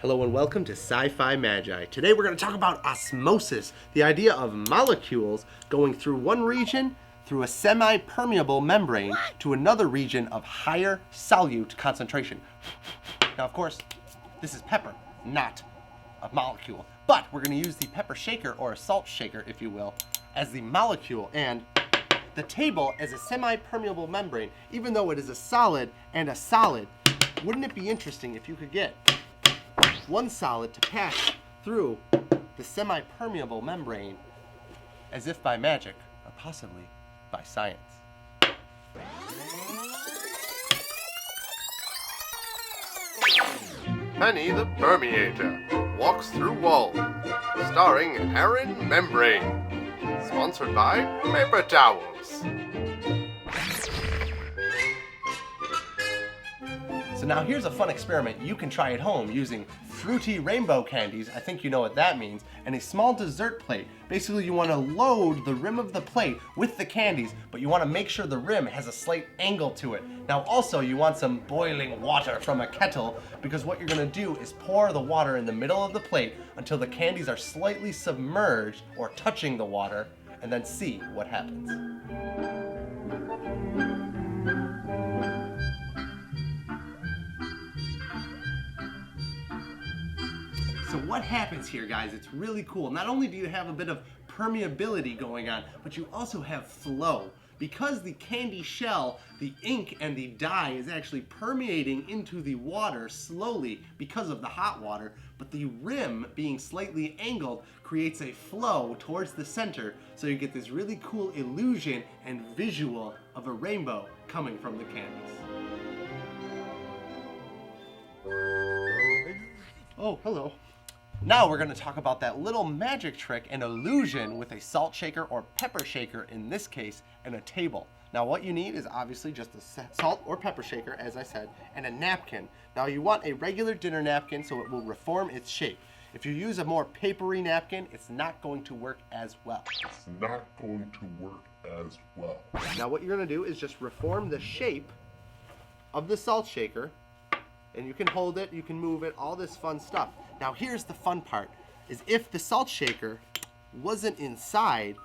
Hello and welcome to Sci-Fi Magi. Today we're going to talk about osmosis, the idea of molecules going through one region through a semi-permeable membrane to another region of higher solute concentration. Now, of course, this is pepper, not a molecule. But we're going to use the pepper shaker, or a salt shaker, if you will, as the molecule, and the table as a semi-permeable membrane. Even though it is a solid and a solid, wouldn't it be interesting if you could get one solid to pass through the semi-permeable membrane as if by magic, or possibly by science? Penny the Permeator walks through wall, starring ERIN MEMBRAIN, sponsored by Paper Towels. So now here's a fun experiment you can try at home using fruity rainbow candies, I think you know what that means, and a small dessert plate. Basically, you want to load the rim of the plate with the candies, but you want to make sure the rim has a slight angle to it. Now also, you want some boiling water from a kettle, because what you're going to do is pour the water in the middle of the plate until the candies are slightly submerged or touching the water, and then see what happens. So what happens here, guys, it's really cool. Not only do you have a bit of permeability going on, but you also have flow. Because the candy shell, the ink and the dye is actually permeating into the water slowly because of the hot water, but the rim being slightly angled creates a flow towards the center, so you get this really cool illusion and visual of a rainbow coming from the candies. Oh, hello. Now we're going to talk about that little magic trick and illusion with a salt shaker, or pepper shaker in this case, and a table. Now what you need is obviously just a salt or pepper shaker, as I said, and a napkin. Now you want a regular dinner napkin so it will reform its shape. If you use a more papery napkin, it's not going to work as well. Now what you're going to do is just reform the shape of the salt shaker, and you can hold it, you can move it, all this fun stuff. Now here's the fun part, is if the salt shaker wasn't inside,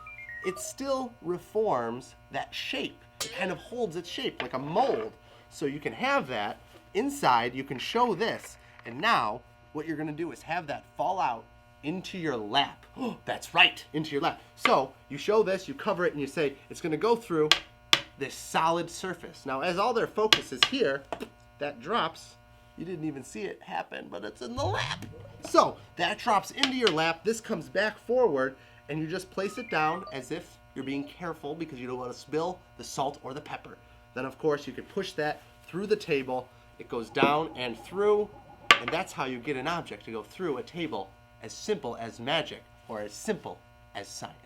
it still reforms that shape. It kind of holds its shape like a mold. So you can have that inside, you can show this, and now what you're gonna do is have that fall out into your lap. Oh, that's right, into your lap. So you show this, you cover it, and you say, it's gonna go through this solid surface. Now as all their focus is here, that drops. You didn't even see it happen, but it's in the lap. So that drops into your lap, this comes back forward, and you just place it down as if you're being careful because you don't want to spill the salt or the pepper. Then of course you can push that through the table, it goes down and through, and that's how you get an object to go through a table, as simple as magic, or as simple as science.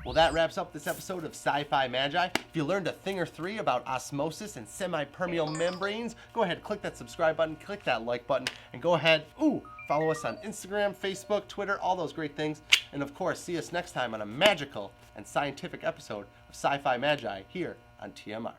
Well, that wraps up this episode of Sci-Fi Magi. If you learned a thing or three about osmosis and semi-permeable membranes, go ahead, click that subscribe button, click that like button, and go ahead, follow us on Instagram, Facebook, Twitter, all those great things. And of course, see us next time on a magical and scientific episode of Sci-Fi Magi here on TMR.